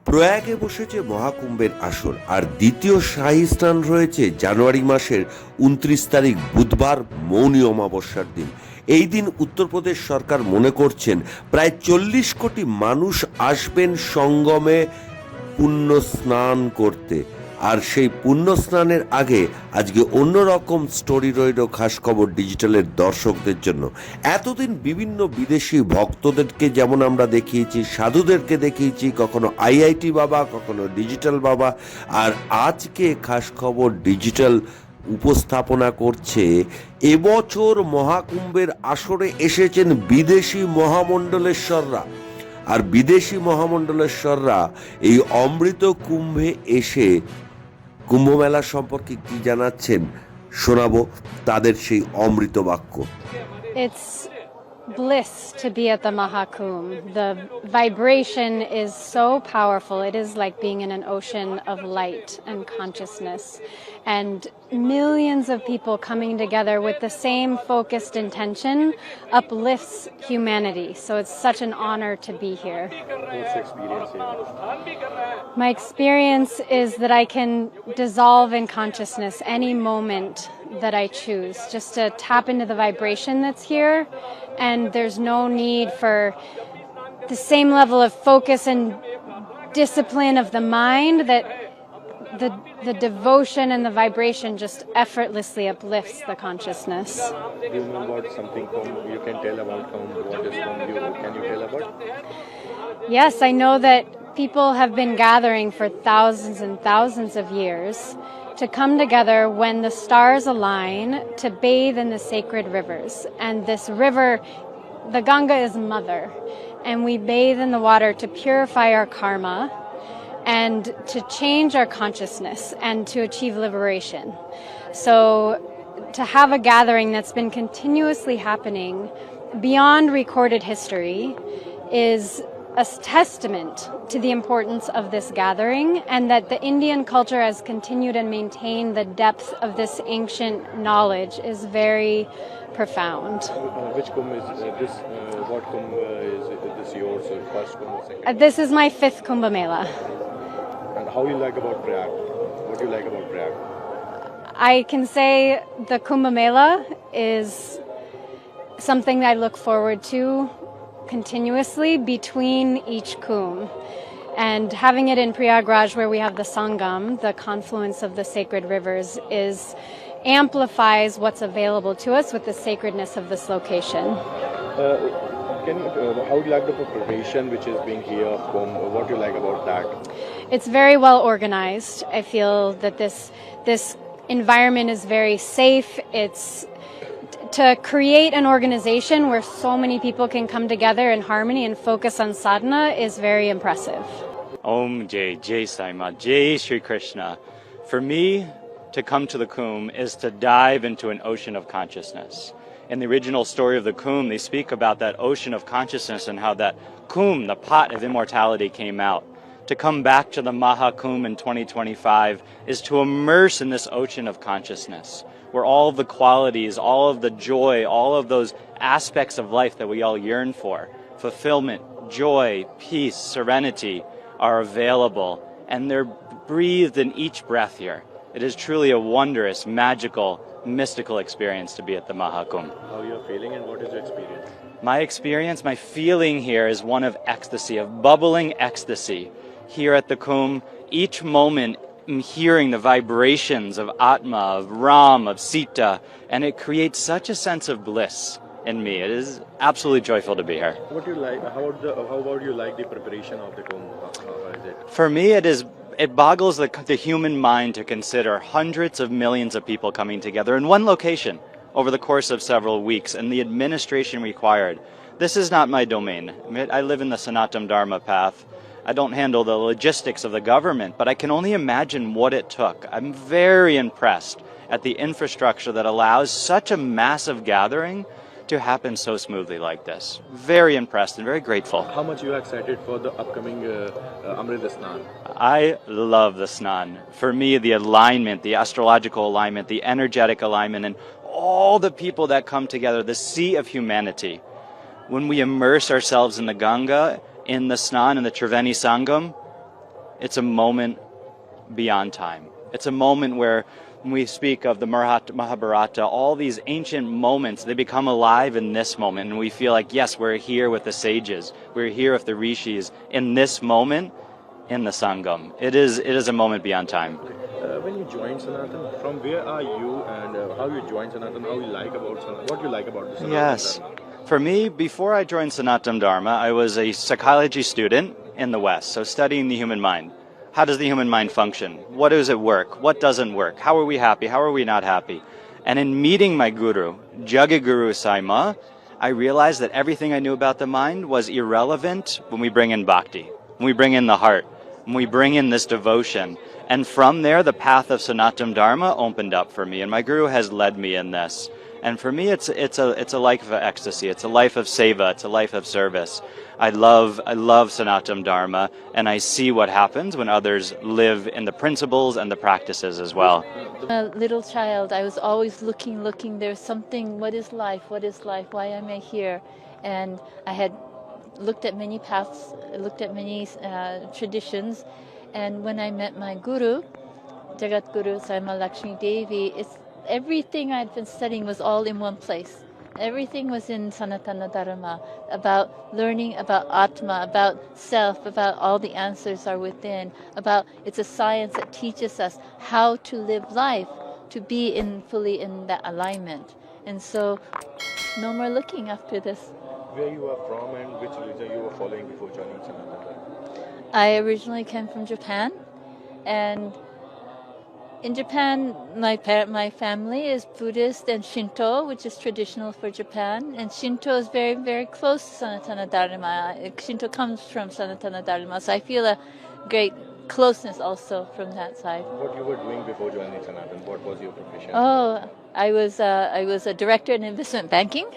প্রয়াগে বসেছে মহাকুম্ভের আসর, আর দ্বিতীয় শাহী স্নান রয়েছে জানুয়ারি মাসের 29 তারিখ বুধবার মৌনী অমাবস্যার দিন। এই দিন উত্তরপ্রদেশ সরকার মনে করছেন প্রায় 40 কোটি মানুষ আসবেন সঙ্গমে পুণ্য স্নান করতে। আর সেই পুণ্য স্নানের আগে আজকে অন্যরকম স্টোরি রইল খাস খবর ডিজিটালের দর্শকদের জন্য। এতদিন বিভিন্ন বিদেশি ভক্তদেরকে যেমন আমরা দেখিয়েছি, সাধুদেরকে দেখিয়েছি, কখনো আইআইটি বাবা, কখনো ডিজিটাল বাবা, আর আজকে খাস খবর ডিজিটাল উপস্থাপনা করছে এবছর মহাকুম্ভের আসরে এসেছেন বিদেশি মহামণ্ডলেশ্বররা। আর বিদেশি মহামণ্ডলেশ্বররা এই অমৃত কুম্ভে এসে কুম্ভ মেলা সম্পর্কে কি জানাচ্ছেন শোনাবো তাদের সেই অমৃত বাক্য। It's bliss to be at the Maha Kumbh. The vibration is so powerful. It is like being in an ocean of light and consciousness. And millions of people coming together with the same focused intention uplifts humanity. So it's such an honor to be here. What's the experience here? My experience is that I can dissolve in consciousness any moment that I choose, just to tap into the vibration that's here. And there's no need for the same level of focus and discipline of the mind, that the devotion and the vibration just effortlessly uplifts the consciousness. Do you know about something you can tell about what is can you tell about? Yes, I know that people have been gathering for thousands and thousands of years to come together when the stars align to bathe in the sacred rivers. And this river, the Ganga, is mother, and we bathe in the water to purify our karma and to change our consciousness and to achieve liberation. So to have a gathering that's been continuously happening beyond recorded history is a testament to the importance of this gathering, and that the Indian culture has continued and maintained the depth of this ancient knowledge is very profound. Which Kumbh is this? What Kumbh is this yours? First Kumbh, second? This is my 5th Kumbh Mela. And how you like about Prayag? What do you like about Prayag? I can say the Kumbh Mela is something that I look forward to continuously between each Kumbh. And having it in Prayagaraj, where we have the Sangam, the confluence of the sacred rivers, amplifies what's available to us with the sacredness of this location. How do you like the preparation which is being here? What do you like about that? It's very well organized. I feel that this environment is very safe. It's to create an organization where so many people can come together in harmony and focus on sadhana is very impressive. Om Jai, Jai Sai Ma, Jai Shri Krishna. For me, to come to the Kumbh is to dive into an ocean of consciousness. In the original story of the Kumbh, they speak about that ocean of consciousness and how that Kumbh, the pot of immortality, came out. To come back to the Maha Kumbh in 2025 is to immerse in this ocean of consciousness, where all of the qualities, all of the joy, all of those aspects of life that we all yearn for, fulfillment, joy, peace, serenity, are available, and they're breathed in each breath here. It is truly a wondrous, magical, mystical experience to be at the Maha Kumbh. How you are feeling and what is your experience? My experience, my feeling here is one of ecstasy, of bubbling ecstasy. Here at the Kumbh, each moment I'm hearing the vibrations of Atma, of Ram, of Sita, and it creates such a sense of bliss in me. It is absolutely joyful to be here. What do you like? How about you like the preparation of the Kumbh? How is it? For me, it boggles the human mind to consider hundreds of millions of people coming together in one location over the course of several weeks, and the administration required. This is not my domain. I live in the Sanatan Dharma path. I don't handle the logistics of the government, but I can only imagine what it took. I'm very impressed at the infrastructure that allows such a massive gathering to happen so smoothly like this. Very impressed and very grateful. How much you are excited for the upcoming Amrit Snan? I love the Snan. For me, the alignment, the astrological alignment, the energetic alignment, and all the people that come together, the sea of humanity. When we immerse ourselves in the Ganga, in the Snan, in the Triveni Sangam, It's a moment beyond time. It's a moment where when we speak of the Mahabharata, all these ancient moments, they become alive in this moment. And we feel like, yes, we're here with the sages. We're here with the rishis in this moment in the Sangam. It is a moment beyond time. When you joined Sanatan, from where are you and how you joined Sanatan, how you like about Sanatan, what you like about the Sanatan Yes. Dharma? For me, before I joined Sanatan Dharma, I was a psychology student in the West, so studying the human mind. How does the human mind function? What does it work? What doesn't work? How are we happy? How are we not happy? And in meeting my guru, Jagaguru Saima, I realized that everything I knew about the mind was irrelevant when we bring in bhakti, when we bring in the heart, when we bring in this devotion. And from there, the path of Sanatan Dharma opened up for me, and my guru has led me in this. And for me, it's a life of ecstasy. It's a life of seva. It's a life of service. I love Sanatan Dharma, and I see what happens when others live in the principles and the practices as well. A little child, I was always looking. There's something. What is life? What is life? Why am I here? And I had looked at many paths, looked at many traditions, and when I met my guru, Jagat Guru Saima Lakshmi Devi, everything I'd been studying was all in one place. Everything was in Sanatan Dharma, about learning about Atma, about self, about all the answers are within, about it's a science that teaches us how to live life, to be fully in that alignment. And so, no more looking after this. Where you are from and which religion you were following before joining Sanatan Dharma? I originally came from Japan, and in Japan, my family is Buddhist and Shinto, which is traditional for Japan. And Shinto is very, very close to Sanatana Dharma. Shinto comes from Sanatana Dharma, so I feel a great closeness also from that side. What you were doing before joining Sanatan? What was your profession? Oh, I was a director in investment banking,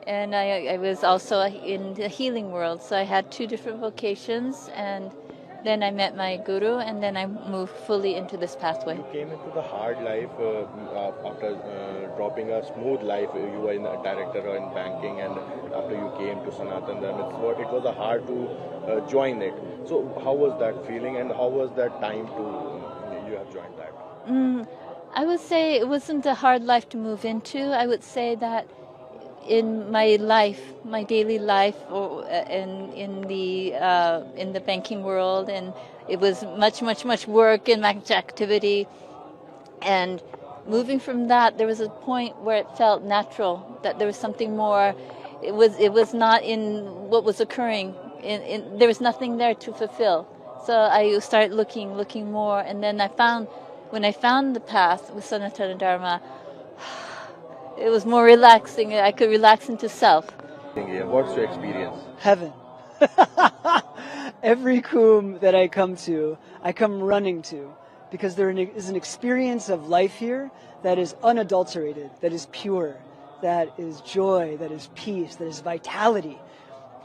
and I was also in the healing world. So I had two different vocations, and then I met my guru, and then I moved fully into this pathway. You came into the hard life after dropping a smooth life. You were in a director in banking, and after you came to Sanatan Dharma, it was a hard to join it. So how was that feeling, and how was that time you have joined that? I would say it wasn't a hard life to move into. I would say that in my life, my daily life, or in the banking world, and it was much work and much activity. And moving from that, there was a point where it felt natural, that there was something more. It was not in what was occurring. There was nothing there to fulfill. So I started looking more, and then when I found the path with Sanatan Dharma, it was more relaxing. I could relax into self. What's your experience? Heaven. Every Kumbh that I come running to, because there is an experience of life here that is unadulterated, that is pure, that is joy, that is peace, that is vitality.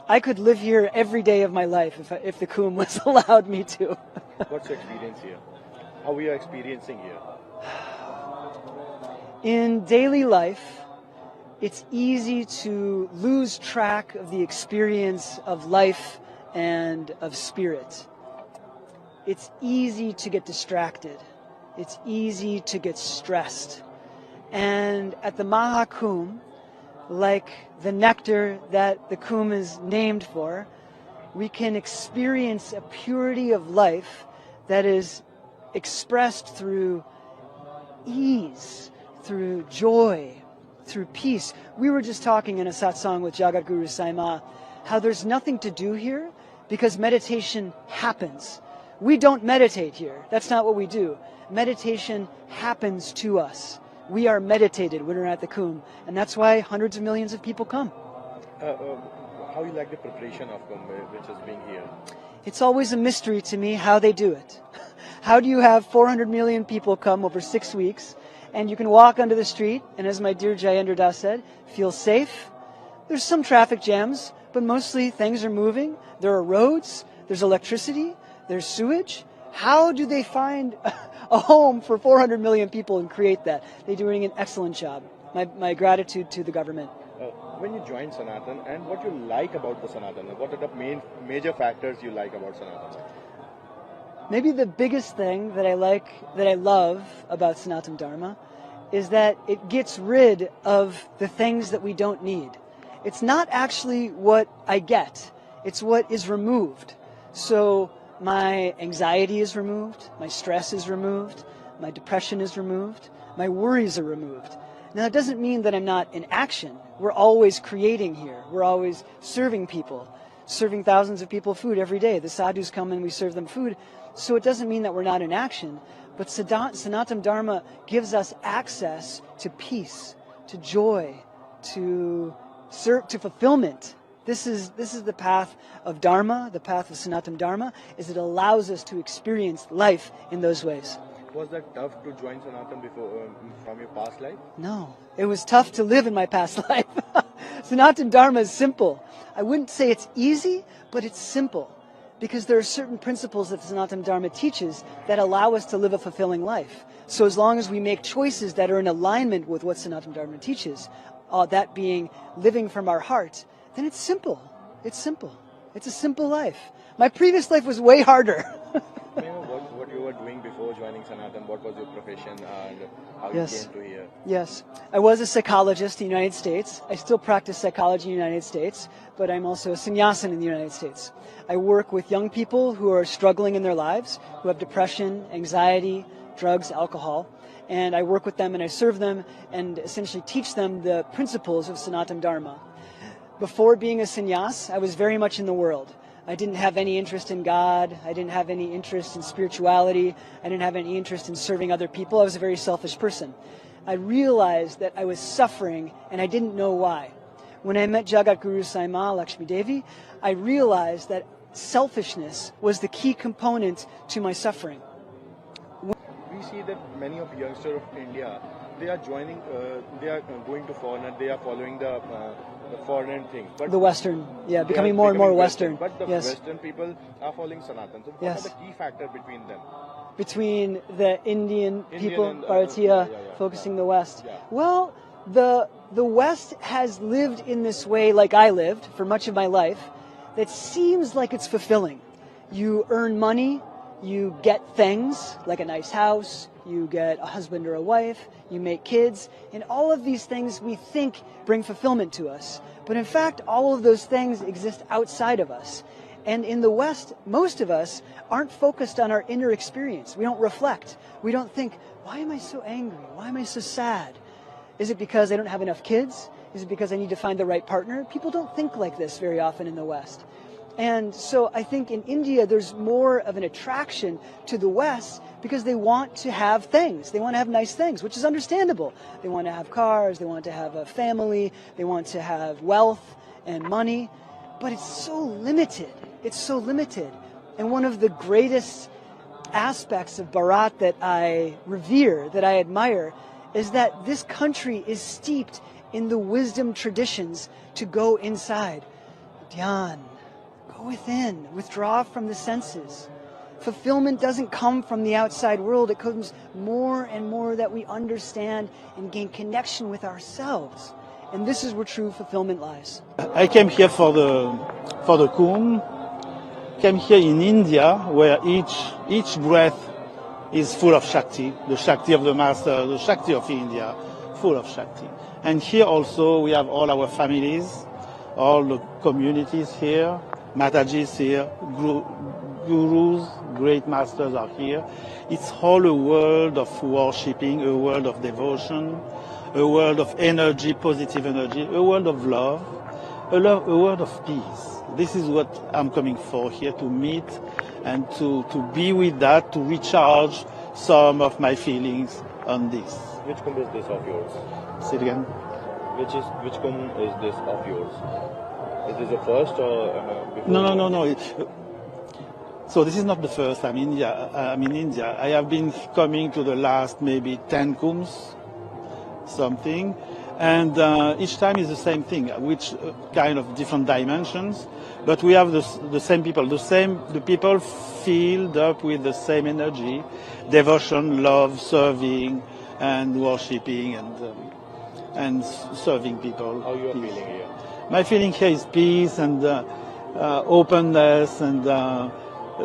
I could live here every day of my life if the Kumbh was allowed me to. What's your experience here? How we are experiencing here? In daily life, it's easy to lose track of the experience of life and of spirit. It's easy to get distracted. It's easy to get stressed. And at the Maha Kumbh, like the nectar that the Kumbh is named for, we can experience a purity of life that is expressed through ease, through joy, through peace. We were just talking in a satsang with Jagat Guru Saima how there's nothing to do here because meditation happens. We don't meditate here. That's not what we do. Meditation happens to us. We are meditated when we're at the Kumbh, and that's why hundreds of millions of people come. How you like the preparation of Kumbh, which is being here? It's always a mystery to me how they do it. How do you have 400 million people come over 6 weeks, and you can walk onto the street, and as my dear Jayendra Das said, feel safe? There's some traffic jams, but mostly things are moving. There are roads, there's electricity, there's sewage. How do they find a home for 400 million people and create that? They're doing an excellent job. My gratitude to the government. When you joined Sanatan, and what you like about the Sanatan, what are the major factors you like about Sanatan? Maybe the biggest thing that I love about Sanatan Dharma is that it gets rid of the things that we don't need. It's not actually what I get, it's what is removed. So my anxiety is removed, my stress is removed, my depression is removed, my worries are removed. Now, that doesn't mean that I'm not in action. We're always creating here. We're always serving people, serving thousands of people food every day. The sadhus come and we serve them food. So it doesn't mean that we're not in action. But Sanatan Dharma gives us access to peace, to joy, to fulfillment. This is the path of Dharma, the path of Sanatan Dharma, is it allows us to experience life in those ways. Was that tough to join Sanatan before from your past life? No, it was tough to live in my past life. Sanatan Dharma is simple. I wouldn't say it's easy, but it's simple. Because there are certain principles that Sanatan Dharma teaches that allow us to live a fulfilling life. So as long as we make choices that are in alignment with what Sanatan Dharma teaches, that being living from our heart, then it's simple. It's simple. It's a simple life. My previous life was way harder. May I know what you were doing before joining Sanatan? What was your profession and how Yes. you came to here? Yes. I was a psychologist in the United States. I still practice psychology in the United States, but I'm also a sannyasin in the United States. I work with young people who are struggling in their lives, who have depression, anxiety, drugs, alcohol. And I work with them and I serve them and essentially teach them the principles of Sanatan Dharma. Before being a sannyas, I was very much in the world. I didn't have any interest in God. I didn't have any interest in spirituality. I didn't have any interest in serving other people. I was a very selfish person. I realized that I was suffering and I didn't know why. When I met Jagat Guru Saima Lakshmi Devi, I realized that selfishness was the key component to my suffering. We see that many of youngsters of India, they are joining, they are going to foreign, they are following the foreign things. But The Western, yeah, they becoming are more and more becoming Western. But the Yes. Western people are following Sanatan. So what Yes. are the key factors between them? Between the Indian people, and, Bharatiya, yeah. focusing the West. Yeah. Well, the West has lived in this way like I lived for much of my life that seems like it's fulfilling. You earn money, you get things like a nice house, you get a husband or a wife, you make kids, and all of these things we think bring fulfillment to us. But in fact, all of those things exist outside of us. And in the West, most of us aren't focused on our inner experience. We don't reflect. We don't think, why am I so angry? Why am I so sad? Is it because I don't have enough kids? Is it because I need to find the right partner? People don't think like this very often in the West. And so I think in India, there's more of an attraction to the West because they want to have things. They want to have nice things, which is understandable. They want to have cars. They want to have a family. They want to have wealth and money. But it's so limited. It's so limited. And one of the greatest aspects of Bharat that I revere, that I admire, is that this country is steeped in the wisdom traditions to go inside. Dhyan, go within, withdraw from the senses. Fulfillment doesn't come from the outside world. It comes more and more that we understand and gain connection with ourselves. And this is where true fulfillment lies. I came here for the Kumbh. Came here in India, where each breath is full of Shakti, the Shakti of the Master, the Shakti of India, full of Shakti. And here also we have all our families, all the communities here, Matajis here, Gurus, great masters are here. It's all a world of worshipping, a world of devotion, a world of energy, positive energy, a world of love, a world of peace. This is what I'm coming for here, to meet and to be with that, to recharge some of my feelings on this. Which Kumbh is this of yours? Say it again. Which Kumbh is this of yours? Is this the first or before? No. So this is not the first I'm in India. I have been coming to the last maybe 10 Kumbhs, something. And each time is the same thing, which kind of different dimensions. But we have the same people, the people filled up with the same energy, devotion, love, serving, and worshipping, and serving people. How you are feeling here? My feeling here is peace and openness and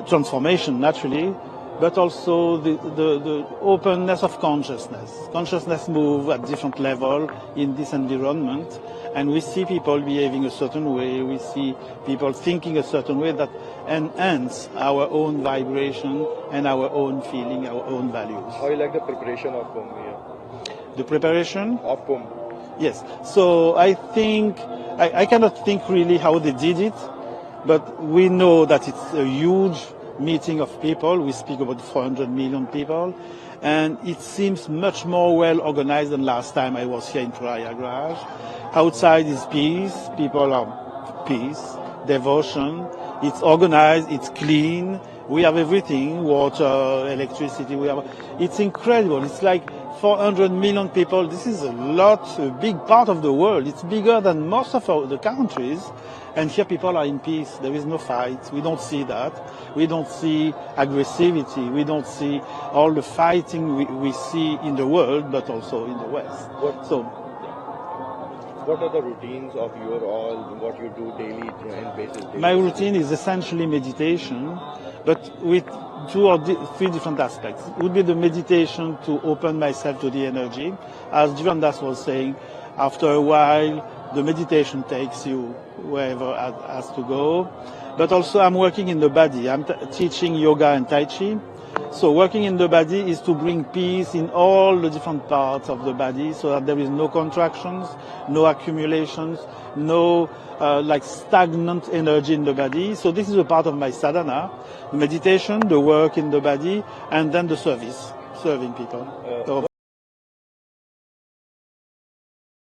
transformation, naturally. but also the openness of consciousness. Consciousness move at different level in this environment, and we see people behaving a certain way, we see people thinking a certain way that enhance our own vibration and our own feeling, our own values. How you like the preparation of Kumbh here? The preparation? Of Kumbh. Yes. So I think, I cannot think really how they did it, but we know that it's a huge meeting of people. We speak about 400 million people, and it seems much more well organized than last time I was here in Prayagaraj. Outside is peace, people are peace, devotion, it's organized, it's clean, we have everything, water, electricity, it's incredible. It's like 400 million people. This is a big part of the world. It's bigger than most of the countries. And here people are in peace. There is no fight. We don't see that. We don't see aggressivity. We don't see all the fighting we see in the world, but also in the West. What are the routines of what you do daily basis? My routine is essentially meditation, but with 2 or 3 different aspects. It would be the meditation to open myself to the energy. As Jivandas was saying, after a while, the meditation takes you wherever it has to go. But also I'm working in the body. I'm teaching yoga and Tai Chi. So working in the body is to bring peace in all the different parts of the body so that there is no contractions, no accumulations, no stagnant energy in the body. So this is a part of my sadhana, the meditation, the work in the body, and then the service, serving people.